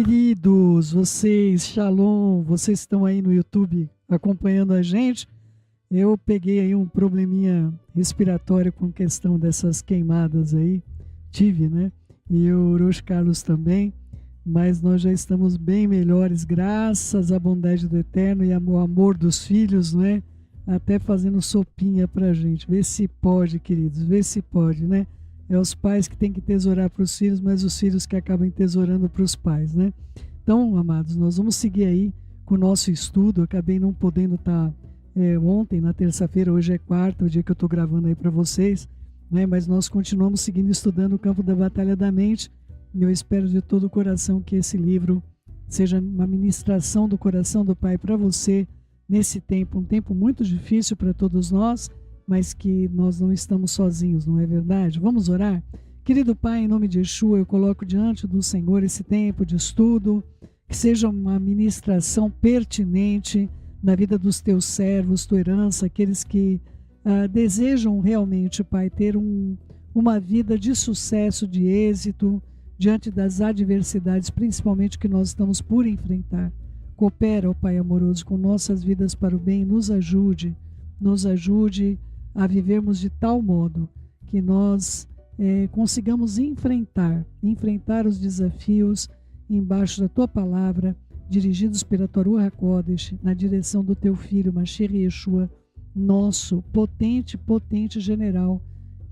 queridos, vocês, Shalom, vocês estão aí no YouTube acompanhando a gente. Eu peguei aí um probleminha respiratório com questão dessas queimadas aí, tive, né? E o Orochi Carlos também, mas nós já estamos bem melhores, graças à bondade do Eterno e ao amor dos filhos, né? Até fazendo sopinha pra gente. Vê se pode, queridos, vê se pode, né? É os pais que têm que tesourar para os filhos, mas os filhos que acabam tesourando para os pais, né? Então, amados, nós vamos seguir aí com o nosso estudo. Eu acabei não podendo estar ontem, na terça-feira, hoje é quarta, o dia que eu estou gravando aí para vocês, né? Mas nós continuamos seguindo estudando o campo da batalha da mente. E eu espero de todo o coração que esse livro seja uma ministração do coração do Pai para você nesse tempo, um tempo muito difícil para todos nós, mas que nós não estamos sozinhos, não é verdade? Vamos orar? Querido Pai, em nome de Yeshua, eu coloco diante do Senhor esse tempo de estudo, que seja uma ministração pertinente na vida dos teus servos, tua herança, aqueles que desejam realmente, Pai, ter uma vida de sucesso, de êxito, diante das adversidades, principalmente que nós estamos por enfrentar. Coopera, ó Pai amoroso, com nossas vidas para o bem, nos ajude a vivermos de tal modo que nós consigamos enfrentar os desafios embaixo da Tua palavra, dirigidos pela Tua Ruach HaKodesh, na direção do Teu Filho, Mashiach Yeshua, nosso potente general,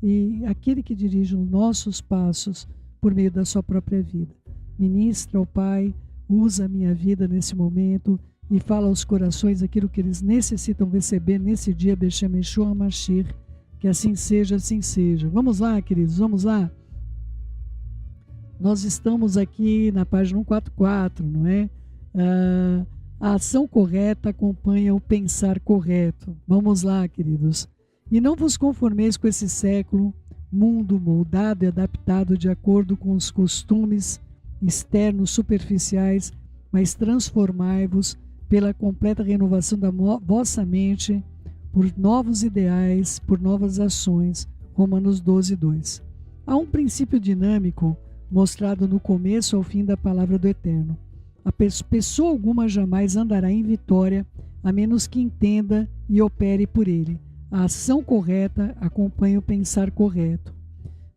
e aquele que dirige os nossos passos por meio da Sua própria vida. Ministra, ó Pai, usa a minha vida nesse momento, e fala aos corações aquilo que eles necessitam receber nesse dia, Beshem Yeshua Mashiach, que assim seja, assim seja. Vamos lá, queridos, vamos lá. Nós estamos aqui na página 144, não é? A ação correta acompanha o pensar correto. Vamos lá, queridos. E não vos conformeis com esse século, mundo moldado e adaptado de acordo com os costumes externos superficiais, mas transformai-vos pela completa renovação da vossa mente, por novos ideais, por novas ações. Romanos 12:2. Há um princípio dinâmico mostrado no começo ao fim da palavra do Eterno. A pessoa alguma jamais andará em vitória, a menos que entenda e opere por ele. A ação correta acompanha o pensar correto.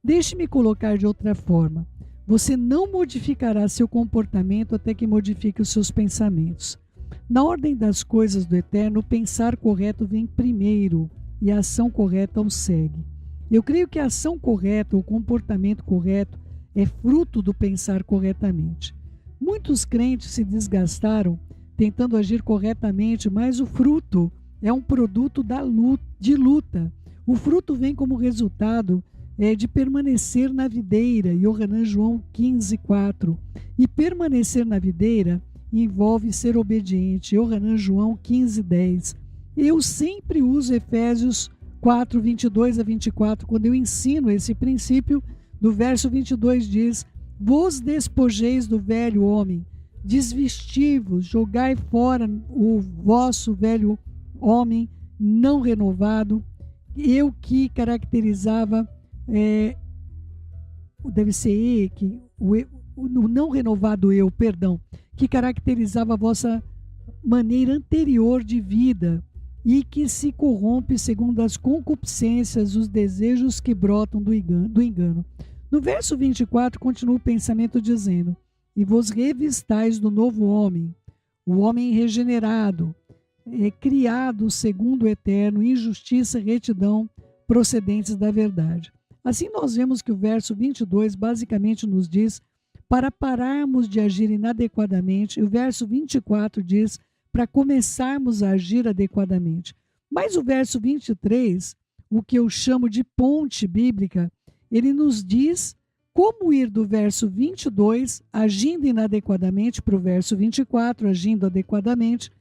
Deixe-me colocar de outra forma. Você não modificará seu comportamento até que modifique os seus pensamentos. Na ordem das coisas do Eterno, o pensar correto vem primeiro e a ação correta o segue. Eu creio que a ação correta, o comportamento correto, é fruto do pensar corretamente. Muitos crentes se desgastaram tentando agir corretamente, mas o fruto é um produto de luta. O fruto vem como resultado de permanecer na videira, Yohanan João 15:4. E permanecer na videira envolve ser obediente, Yohanan João 15:10. Eu sempre uso Efésios 4:22-24, quando eu ensino esse princípio. No verso 22 diz: vos despojeis do velho homem, desvesti-vos, jogai fora o vosso velho homem não renovado, eu que caracterizava, deve ser o não renovado eu, perdão, que caracterizava a vossa maneira anterior de vida e que se corrompe segundo as concupiscências, os desejos que brotam do engano. No verso 24 continua o pensamento dizendo: e vos revistais do novo homem, o homem regenerado, criado segundo o Eterno, em justiça e retidão procedentes da verdade. Assim nós vemos que o verso 22 basicamente nos diz para pararmos de agir inadequadamente, e o verso 24 diz para começarmos a agir adequadamente. Mas o verso 23, o que eu chamo de ponte bíblica, ele nos diz como ir do verso 22, agindo inadequadamente, para o verso 24, agindo adequadamente,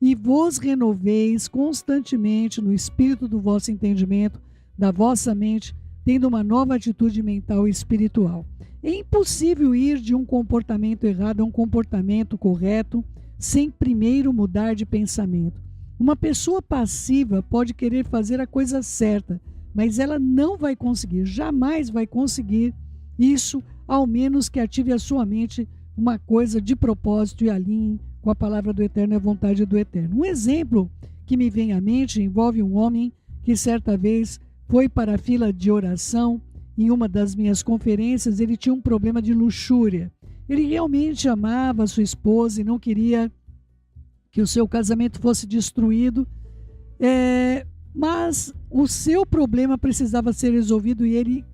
e vos renoveis constantemente no espírito do vosso entendimento, da vossa mente, tendo uma nova atitude mental e espiritual. É impossível ir de um comportamento errado a um comportamento correto sem primeiro mudar de pensamento. Uma pessoa passiva pode querer fazer a coisa certa, mas ela não vai conseguir, jamais vai conseguir isso, ao menos que ative a sua mente uma coisa de propósito e alinhe com a palavra do Eterno e a vontade do Eterno. Um exemplo que me vem à mente envolve um homem que certa vez foi para a fila de oração. Em uma das minhas conferências, ele tinha um problema de luxúria. Ele realmente amava a sua esposa e não queria que o seu casamento fosse destruído, mas o seu problema precisava ser resolvido e ele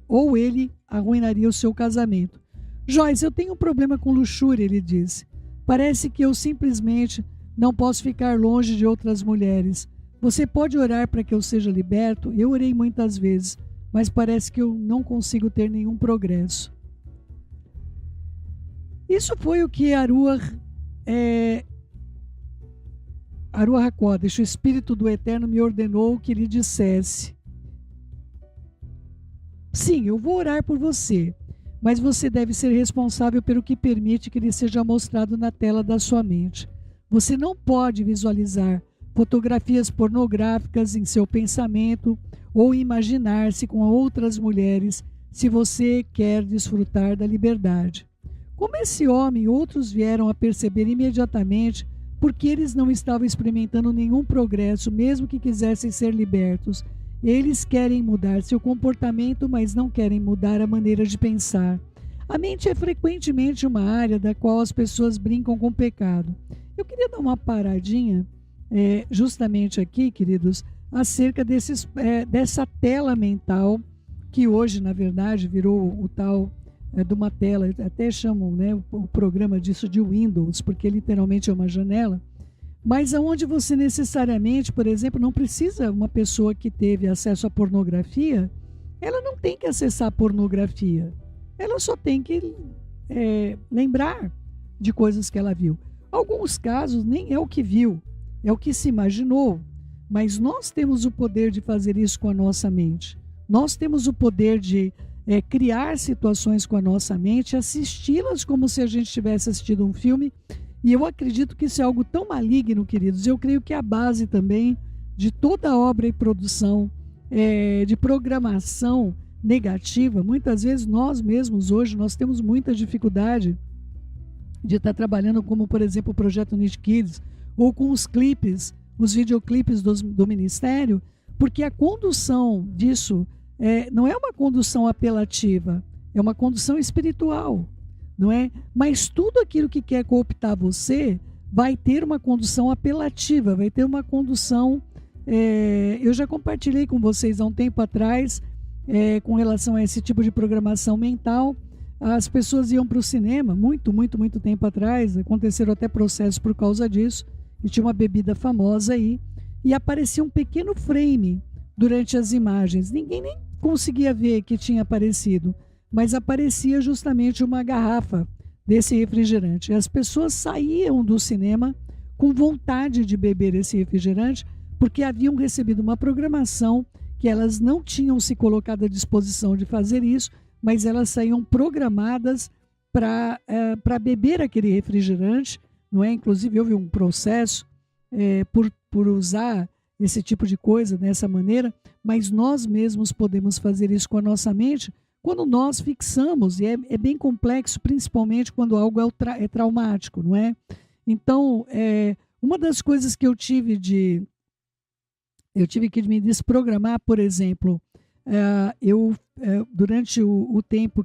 arruinaria o seu casamento. Joyce, eu tenho um problema com luxúria, ele disse. Parece que eu simplesmente não posso ficar longe de outras mulheres. Você pode orar para que eu seja liberto? Eu orei muitas vezes, mas parece que eu não consigo ter nenhum progresso. Isso foi o que Aruach HaKodesh, o Espírito do Eterno, me ordenou que lhe dissesse. Sim, eu vou orar por você, mas você deve ser responsável pelo que permite que lhe seja mostrado na tela da sua mente. Você não pode visualizar fotografias pornográficas em seu pensamento ou imaginar-se com outras mulheres se você quer desfrutar da liberdade. Como esse homem, outros vieram a perceber imediatamente porque eles não estavam experimentando nenhum progresso, mesmo que quisessem ser libertos. Eles querem mudar seu comportamento, mas não querem mudar a maneira de pensar. A mente é frequentemente uma área da qual as pessoas brincam com o pecado. Eu queria dar uma paradinha justamente aqui, queridos, acerca dessa tela mental, que hoje, na verdade, virou o tal de uma tela, até chamam o programa disso de Windows, porque literalmente é uma janela, mas aonde você necessariamente, por exemplo, não precisa, uma pessoa que teve acesso à pornografia, ela não tem que acessar a pornografia, ela só tem que lembrar de coisas que ela viu. Alguns casos nem é o que viu, é o que se imaginou, mas nós temos o poder de fazer isso com a nossa mente. Nós temos o poder de criar situações com a nossa mente, assisti-las como se a gente tivesse assistido um filme, e eu acredito que isso é algo tão maligno, queridos. Eu creio que a base também de toda obra e produção de programação negativa, muitas vezes nós mesmos hoje, nós temos muita dificuldade de estar trabalhando como, por exemplo, o Projeto Niche Kids, ou com os clipes, os videoclipes do Ministério, porque a condução disso não é uma condução apelativa, é uma condução espiritual, não é? Mas tudo aquilo que quer cooptar você vai ter uma condução apelativa, vai ter uma condução... eu já compartilhei com vocês há um tempo atrás, com relação a esse tipo de programação mental. As pessoas iam para o cinema, muito tempo atrás, aconteceram até processos por causa disso, e tinha uma bebida famosa aí, e aparecia um pequeno frame durante as imagens. Ninguém nem conseguia ver que tinha aparecido, mas aparecia justamente uma garrafa desse refrigerante. E as pessoas saíam do cinema com vontade de beber esse refrigerante, porque haviam recebido uma programação que elas não tinham se colocado à disposição de fazer isso, mas elas saíam programadas para beber aquele refrigerante, não é? Inclusive houve um processo por usar esse tipo de coisa dessa maneira, mas nós mesmos podemos fazer isso com a nossa mente quando nós fixamos, e é bem complexo, principalmente quando algo é traumático, não é? Então, uma das coisas que eu tive que me desprogramar, por exemplo, durante o tempo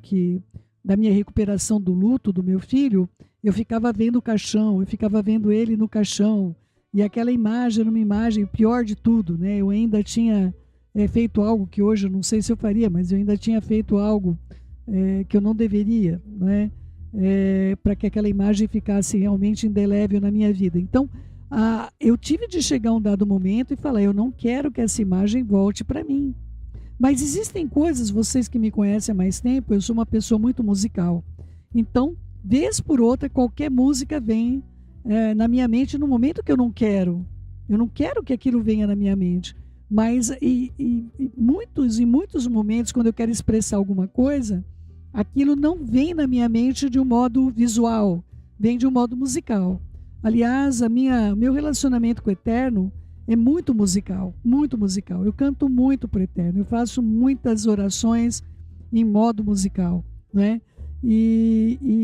da minha recuperação do luto do meu filho, eu ficava vendo o caixão, eu ficava vendo ele no caixão, e aquela imagem era uma imagem, pior de tudo, né? Eu ainda tinha feito algo que hoje eu não sei se eu faria, mas eu ainda tinha feito algo que eu não deveria, né? Para que aquela imagem ficasse realmente indelével na minha vida. Então, eu tive de chegar a um dado momento e falar, eu não quero que essa imagem volte para mim. Mas existem coisas, vocês que me conhecem há mais tempo, eu sou uma pessoa muito musical. Então, vez por outra, qualquer música vem na minha mente no momento que eu não quero. Eu não quero que aquilo venha na minha mente. Mas em muitos momentos, quando eu quero expressar alguma coisa, aquilo não vem na minha mente de um modo visual, vem de um modo musical. Aliás, meu relacionamento com o Eterno é muito musical, muito musical. Eu canto muito para o Eterno, eu faço muitas orações em modo musical, né?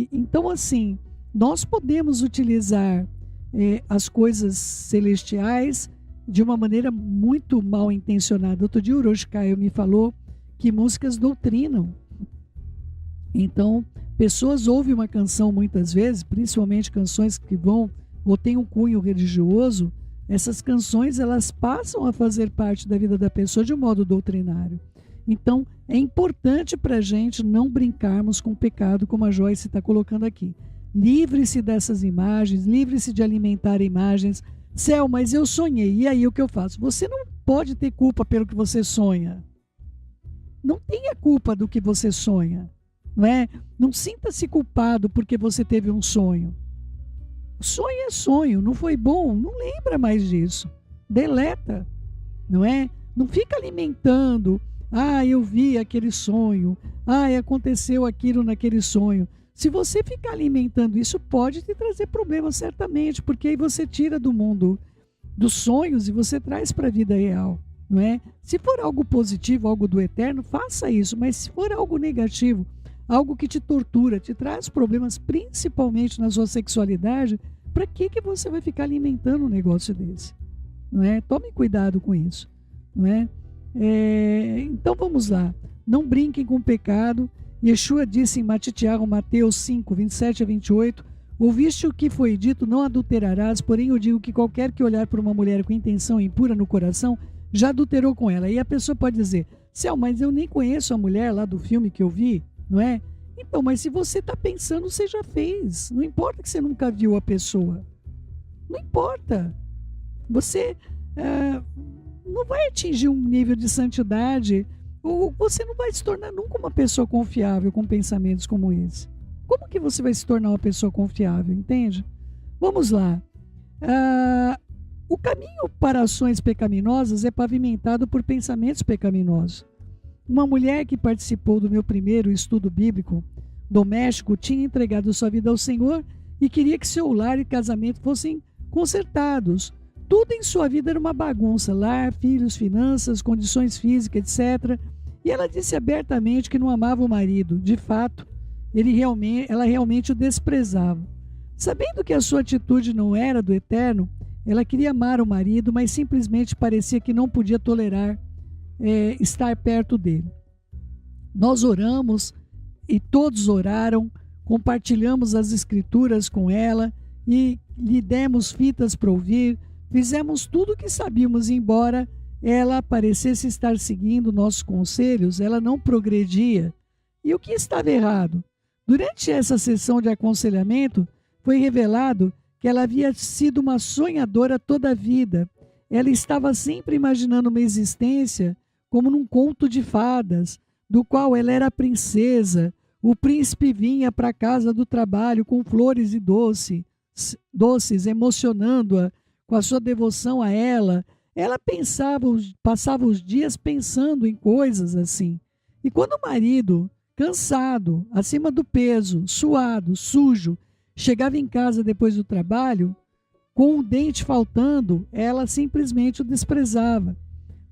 Então, assim, nós podemos utilizar as coisas celestiais de uma maneira muito mal intencionada. Outro dia o Orochi Caio me falou que músicas doutrinam. Então, pessoas ouvem uma canção muitas vezes, principalmente canções que vão ou têm um cunho religioso, essas canções elas passam a fazer parte da vida da pessoa de um modo doutrinário. Então, é importante para a gente não brincarmos com o pecado, como a Joyce está colocando aqui. Livre-se dessas imagens, livre-se de alimentar imagens. Céu, mas eu sonhei, e aí o que eu faço? Você não pode ter culpa pelo que você sonha. Não tenha culpa do que você sonha, não é? Não sinta-se culpado porque você teve um sonho. Sonho é sonho, não foi bom, não lembra mais disso. Deleta, não é? Não fica alimentando, eu vi aquele sonho, aconteceu aquilo naquele sonho. Se você ficar alimentando isso, pode te trazer problemas, certamente, porque aí você tira do mundo dos sonhos e você traz para a vida real, não é? Se for algo positivo, algo do eterno, faça isso, mas se for algo negativo, algo que te tortura, te traz problemas, principalmente na sua sexualidade, para que você vai ficar alimentando um negócio desse? Não é? Tome cuidado com isso, não é? Então vamos lá, não brinquem com o pecado. Yeshua disse em Mateus 5, 27 a 28, ouviste o que foi dito, não adulterarás, porém eu digo que qualquer que olhar para uma mulher com intenção impura no coração, já adulterou com ela. E a pessoa pode dizer, Céu, mas eu nem conheço a mulher lá do filme que eu vi, não é? Então, mas se você está pensando, você já fez. Não importa que você nunca viu a pessoa. Não importa. Você não vai atingir um nível de santidade, ou você não vai se tornar nunca uma pessoa confiável com pensamentos como esse. Como que você vai se tornar uma pessoa confiável, entende? Vamos lá. O caminho para ações pecaminosas é pavimentado por pensamentos pecaminosos. Uma mulher que participou do meu primeiro estudo bíblico doméstico tinha entregado sua vida ao Senhor e queria que seu lar e casamento fossem consertados. Tudo em sua vida era uma bagunça, lar, filhos, finanças, condições físicas, etc. E ela disse abertamente que não amava o marido. De fato, ela realmente o desprezava. Sabendo que a sua atitude não era do eterno, ela queria amar o marido, mas simplesmente parecia que não podia tolerar estar perto dele. Nós oramos e todos oraram, compartilhamos as escrituras com ela e lhe demos fitas para ouvir, fizemos tudo o que sabíamos, embora ela parecesse estar seguindo nossos conselhos, ela não progredia. E o que estava errado? Durante essa sessão de aconselhamento, foi revelado que ela havia sido uma sonhadora toda a vida. Ela estava sempre imaginando uma existência como num conto de fadas, do qual ela era a princesa. O príncipe vinha para a casa do trabalho com flores e doces, emocionando-a com a sua devoção a ela. Ela passava os dias pensando em coisas assim. E quando o marido, cansado, acima do peso, suado, sujo, chegava em casa depois do trabalho, com o dente faltando, ela simplesmente o desprezava.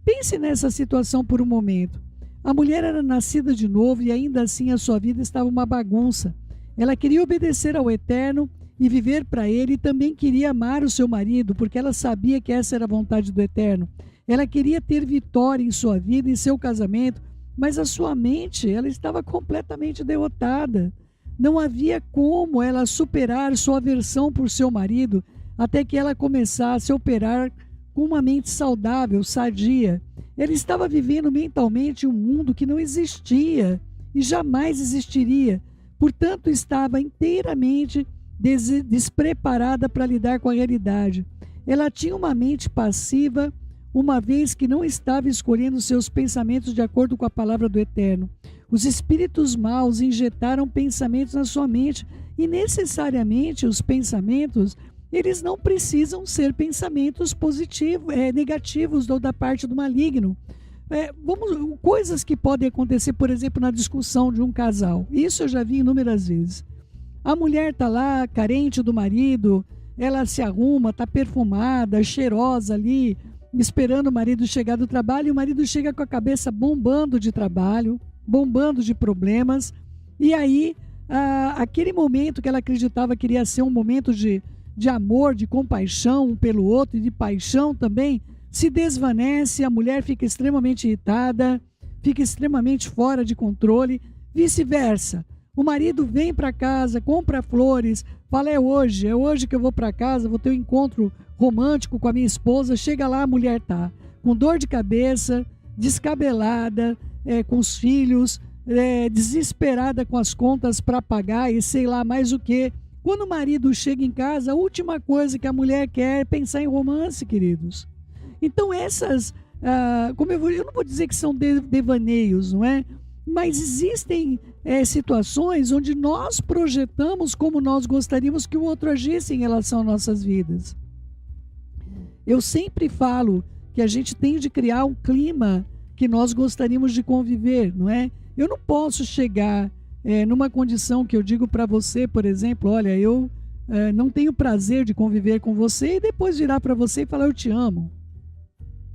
Pense nessa situação por um momento. A mulher era nascida de novo e ainda assim a sua vida estava uma bagunça. Ela queria obedecer ao Eterno e viver para Ele, e também queria amar o seu marido, porque ela sabia que essa era a vontade do Eterno. Ela queria ter vitória em sua vida, em seu casamento, mas a sua mente, ela estava completamente derrotada. Não havia como ela superar sua aversão por seu marido, até que ela começasse a operar com uma mente saudável, sadia. Ela estava vivendo mentalmente um mundo que não existia e jamais existiria. Portanto, estava inteiramente despreparada para lidar com a realidade. Ela tinha uma mente passiva, uma vez que não estava escolhendo seus pensamentos de acordo com a palavra do Eterno. Os espíritos maus injetaram pensamentos na sua mente, e necessariamente os pensamentos, eles não precisam ser pensamentos positivos, negativos ou da parte do maligno. Coisas que podem acontecer, por exemplo, na discussão de um casal. Isso eu já vi inúmeras vezes. A mulher está lá, carente do marido, ela se arruma, está perfumada, cheirosa ali, esperando o marido chegar do trabalho, e o marido chega com a cabeça bombando de trabalho, bombando de problemas, e aí aquele momento que ela acreditava que iria ser um momento de amor, de compaixão um pelo outro e de paixão também, se desvanece, a mulher fica extremamente irritada, fica extremamente fora de controle, vice-versa. O marido vem para casa, compra flores, fala, é hoje que eu vou para casa, vou ter um encontro romântico com a minha esposa. Chega lá, a mulher tá com dor de cabeça, descabelada, com os filhos, desesperada com as contas para pagar e sei lá mais o que. Quando o marido chega em casa, a última coisa que a mulher quer é pensar em romance, queridos. Então essas, como eu não vou dizer que são devaneios, não é? Mas existem situações onde nós projetamos como nós gostaríamos que o outro agisse em relação às nossas vidas. Eu sempre falo que a gente tem de criar um clima que nós gostaríamos de conviver, não é? Eu não posso chegar numa condição que eu digo para você, por exemplo, olha, eu não tenho prazer de conviver com você, e depois virar para você e falar eu te amo,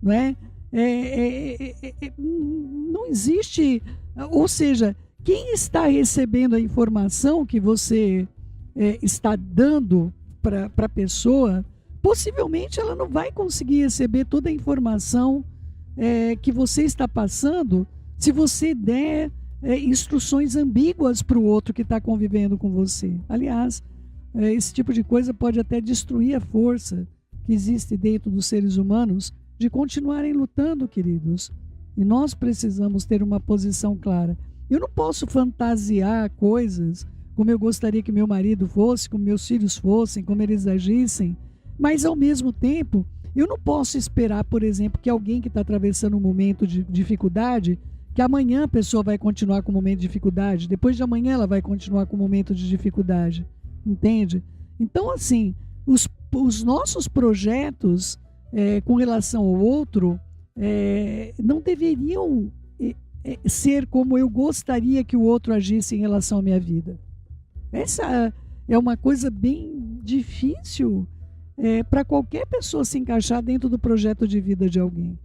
não é? Não existe, ou seja, quem está recebendo a informação que você está dando para a pessoa, possivelmente ela não vai conseguir receber toda a informação que você está passando se você der instruções ambíguas para o outro que está convivendo com você. Aliás, esse tipo de coisa pode até destruir a força que existe dentro dos seres humanos de continuarem lutando, queridos. E nós precisamos ter uma posição clara. Eu não posso fantasiar coisas como eu gostaria que meu marido fosse, como meus filhos fossem, como eles agissem, mas ao mesmo tempo eu não posso esperar, por exemplo, que alguém que está atravessando um momento de dificuldade, que amanhã a pessoa vai continuar com um momento de dificuldade, depois de amanhã ela vai continuar com um momento de dificuldade, entende? Então, assim, os nossos projetos com relação ao outro não deveriam ser como eu gostaria que o outro agisse em relação à minha vida. Essa é uma coisa bem difícil para qualquer pessoa se encaixar dentro do projeto de vida de alguém.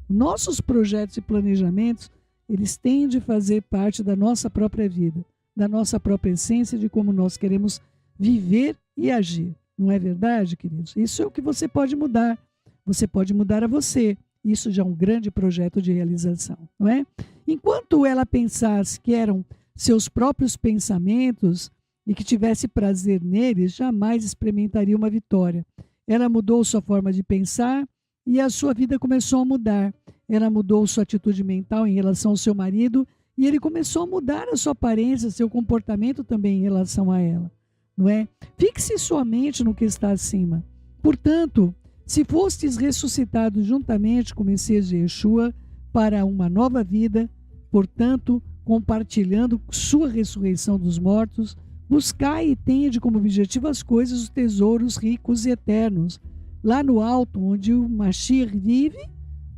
Nossos projetos e planejamentos, eles têm de fazer parte da nossa própria vida, da nossa própria essência, de como nós queremos viver e agir. Não é verdade, queridos? Isso é o que você pode mudar. Você pode mudar a você. Isso já é um grande projeto de realização, não é? Enquanto ela pensasse que eram seus próprios pensamentos e que tivesse prazer neles, jamais experimentaria uma vitória. Ela mudou sua forma de pensar e a sua vida começou a mudar. Ela mudou sua atitude mental em relação ao seu marido e ele começou a mudar a sua aparência, seu comportamento também em relação a ela, não é? Fixe sua mente no que está acima. Portanto, se fostes ressuscitados juntamente com o Messias de Yeshua para uma nova vida, portanto, compartilhando sua ressurreição dos mortos, buscai e tende como objetivo as coisas, os tesouros ricos e eternos, lá no alto, onde o Mashiach vive,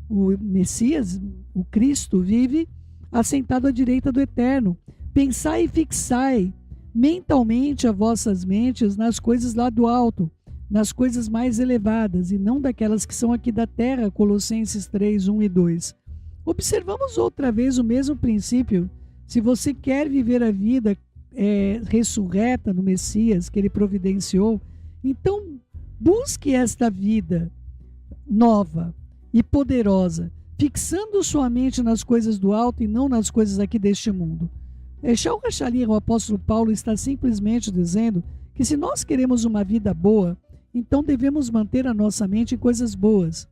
o Messias, o Cristo vive, assentado à direita do Eterno. Pensai e fixai mentalmente as vossas mentes nas coisas lá do alto, nas coisas mais elevadas, e não daquelas que são aqui da terra, Colossenses 3, 1 e 2. Observamos outra vez o mesmo princípio. Se você quer viver a vida ressurreta no Messias, que ele providenciou, então busque esta vida nova e poderosa, fixando sua mente nas coisas do alto e não nas coisas aqui deste mundo. Shaul HaShalom, o apóstolo Paulo, está simplesmente dizendo que se nós queremos uma vida boa, então devemos manter a nossa mente em coisas boas.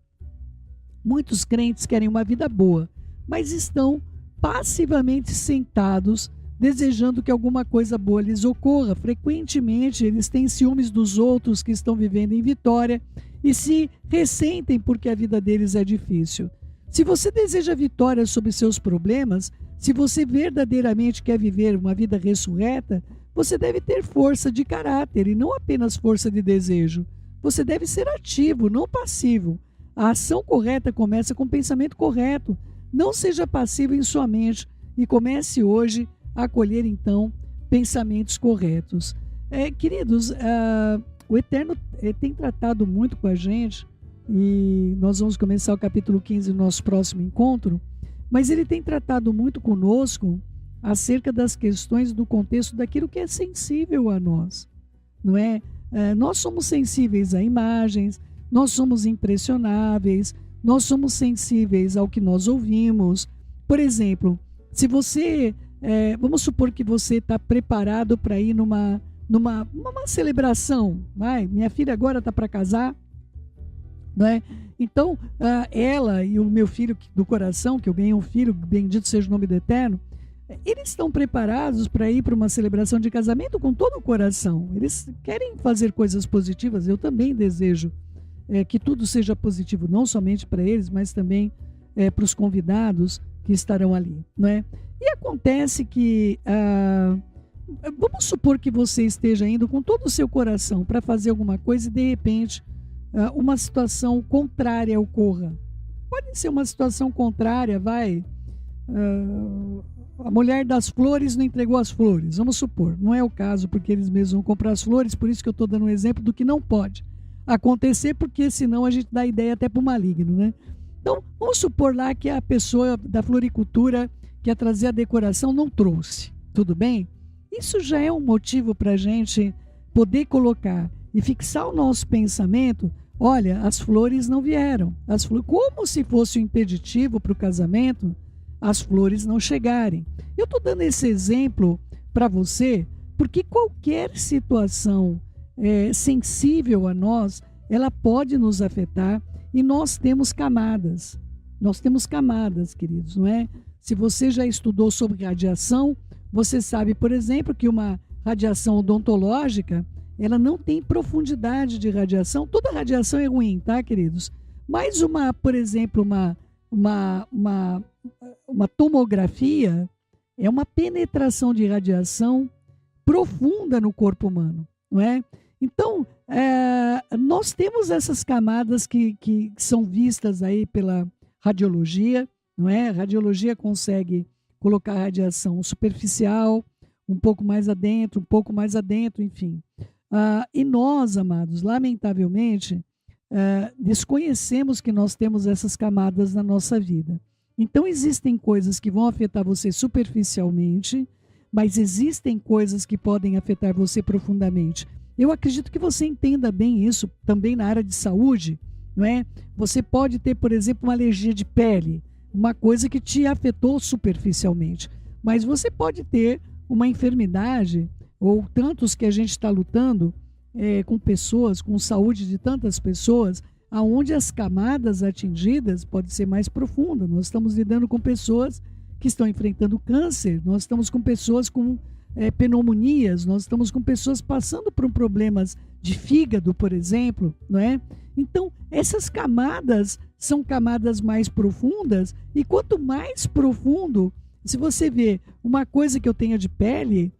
Muitos crentes querem uma vida boa, mas estão passivamente sentados, desejando que alguma coisa boa lhes ocorra. Frequentemente, eles têm ciúmes dos outros que estão vivendo em vitória e se ressentem porque a vida deles é difícil. Se você deseja vitória sobre seus problemas, se você verdadeiramente quer viver uma vida ressurreta, você deve ter força de caráter e não apenas força de desejo. Você deve ser ativo, não passivo. A ação correta começa com o pensamento correto. Não seja passivo em sua mente e comece hoje a colher, então, pensamentos corretos. Queridos, o Eterno tem tratado muito com a gente e nós vamos começar o capítulo 15 no nosso próximo encontro, mas ele tem tratado muito conosco acerca das questões do contexto daquilo que é sensível a nós, não é? Nós somos sensíveis a imagens, nós somos impressionáveis, nós somos sensíveis ao que nós ouvimos. Por exemplo, se você, vamos supor que você está preparado para ir numa celebração, minha filha agora está para casar, não é? Então, ela e o meu filho do coração, que eu ganhei um filho, bendito seja o nome do Eterno, eles estão preparados para ir para uma celebração de casamento com todo o coração. Eles querem fazer coisas positivas. Eu também desejo que tudo seja positivo, não somente para eles, mas também para os convidados que estarão ali, não é? E acontece que, vamos supor que você esteja indo com todo o seu coração para fazer alguma coisa e de repente uma situação contrária ocorra. Pode ser uma situação contrária, a mulher das flores não entregou as flores, vamos supor. Não é o caso, porque eles mesmos vão comprar as flores, por isso que eu estou dando um exemplo do que não pode acontecer, porque senão a gente dá ideia até para o maligno, né? Então, vamos supor lá que a pessoa da floricultura que ia trazer a decoração não trouxe, tudo bem? Isso já é um motivo para a gente poder colocar e fixar o nosso pensamento. Olha, as flores não vieram, como se fosse um impeditivo para o casamento, as flores não chegarem. Eu estou dando esse exemplo para você, porque qualquer situação sensível a nós, ela pode nos afetar, e nós temos camadas. Nós temos camadas, queridos, não é? Se você já estudou sobre radiação, você sabe, por exemplo, que uma radiação odontológica, ela não tem profundidade de radiação. Toda radiação é ruim, tá, queridos? Mas por exemplo, uma tomografia é uma penetração de radiação profunda no corpo humano, não é? Então, nós temos essas camadas que são vistas aí pela radiologia, não é? A radiologia consegue colocar radiação superficial, um pouco mais adentro, enfim. E nós, amados, lamentavelmente, desconhecemos que nós temos essas camadas na nossa vida. Então, existem coisas que vão afetar você superficialmente, mas existem coisas que podem afetar você profundamente. Eu acredito que você entenda bem isso também na área de saúde, não é? Você pode ter, por exemplo, uma alergia de pele, uma coisa que te afetou superficialmente, mas você pode ter uma enfermidade, ou tantos que a gente está lutando com pessoas, com saúde de tantas pessoas, aonde as camadas atingidas podem ser mais profundas. Nós estamos lidando com pessoas que estão enfrentando câncer, nós estamos com pessoas com pneumonias, nós estamos com pessoas passando por problemas de fígado, por exemplo, não é? Então, essas camadas são camadas mais profundas, e quanto mais profundo, se você vê uma coisa que eu tenho de pele,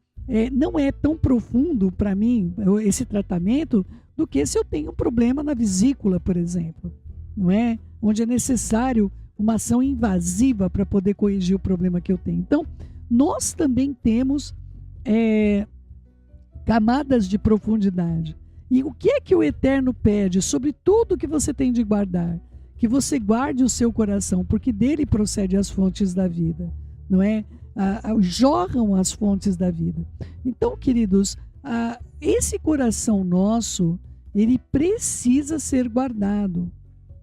não é tão profundo para mim esse tratamento do que se eu tenho um problema na vesícula, por exemplo, não é? Onde é necessário uma ação invasiva para poder corrigir o problema que eu tenho. Então, nós também temos camadas de profundidade. E o que é que o Eterno pede sobre tudo que você tem de guardar? Que você guarde o seu coração, porque dele procede as fontes da vida, não é? Jorram as fontes da vida. Então, queridos, esse coração nosso, ele precisa ser guardado.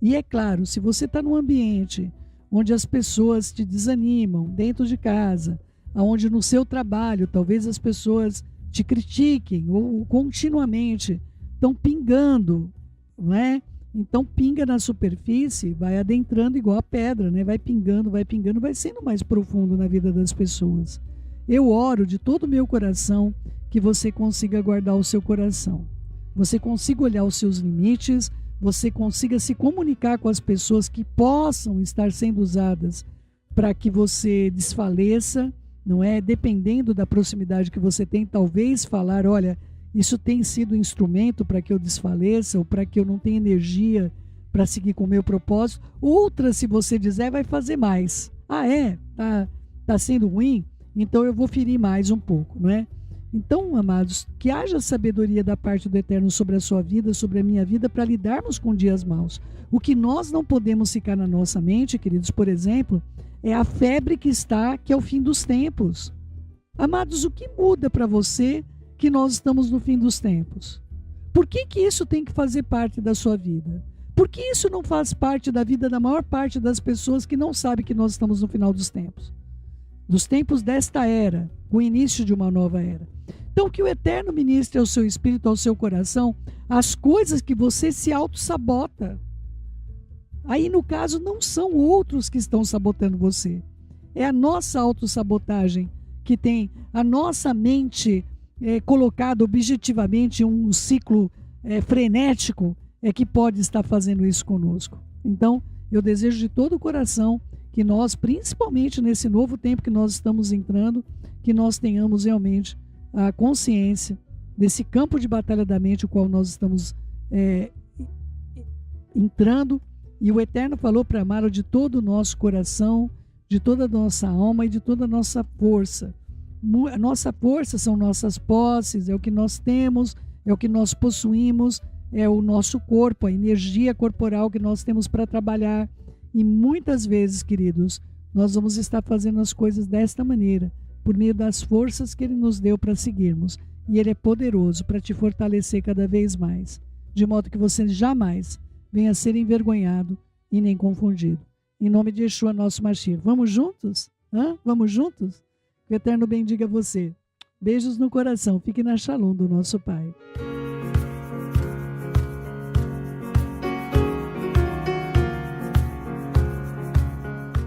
E é claro, se você está num ambiente onde as pessoas te desanimam, dentro de casa, onde no seu trabalho talvez as pessoas te critiquem ou continuamente estão pingando, não é? Então pinga na superfície, vai adentrando igual a pedra, né? Vai pingando, vai sendo mais profundo na vida das pessoas. Eu oro de todo o meu coração que você consiga guardar o seu coração, você consiga olhar os seus limites, você consiga se comunicar com as pessoas que possam estar sendo usadas para que você desfaleça, não é? Dependendo da proximidade que você tem, talvez falar, olha, isso tem sido um instrumento para que eu desfaleça ou para que eu não tenha energia para seguir com o meu propósito. Outra, se você dizer, vai fazer mais. Tá sendo ruim? Então eu vou ferir mais um pouco, não é? Então, amados, que haja sabedoria da parte do Eterno sobre a sua vida, sobre a minha vida, para lidarmos com dias maus. O que nós não podemos ficar na nossa mente, queridos, por exemplo, é a febre que é o fim dos tempos. Amados, o que muda para você que nós estamos no fim dos tempos? Por que isso tem que fazer parte da sua vida? Por que isso não faz parte da vida da maior parte das pessoas que não sabem que nós estamos no final dos tempos desta era, o início de uma nova era? Então, que o Eterno ministre ao seu espírito, ao seu coração, as coisas que você se auto-sabota. Aí, no caso, não são outros que estão sabotando você. É a nossa autossabotagem que tem a nossa mente colocada objetivamente em um ciclo frenético, que pode estar fazendo isso conosco. Então, eu desejo de todo o coração que nós, principalmente nesse novo tempo que nós estamos entrando, que nós tenhamos realmente a consciência desse campo de batalha da mente, o qual nós estamos entrando. E o Eterno falou para amar de todo o nosso coração, de toda a nossa alma e de toda a nossa força. A nossa força são nossas posses, é o que nós temos, é o que nós possuímos, é o nosso corpo, a energia corporal que nós temos para trabalhar. E muitas vezes, queridos, nós vamos estar fazendo as coisas desta maneira, por meio das forças que Ele nos deu para seguirmos. E Ele é poderoso para te fortalecer cada vez mais, de modo que você jamais venha a ser envergonhado e nem confundido. Em nome de Yeshua, nosso Mashiach. Vamos juntos? Vamos juntos? Que o Eterno bendiga você. Beijos no coração. Fique na Shalom do nosso Pai.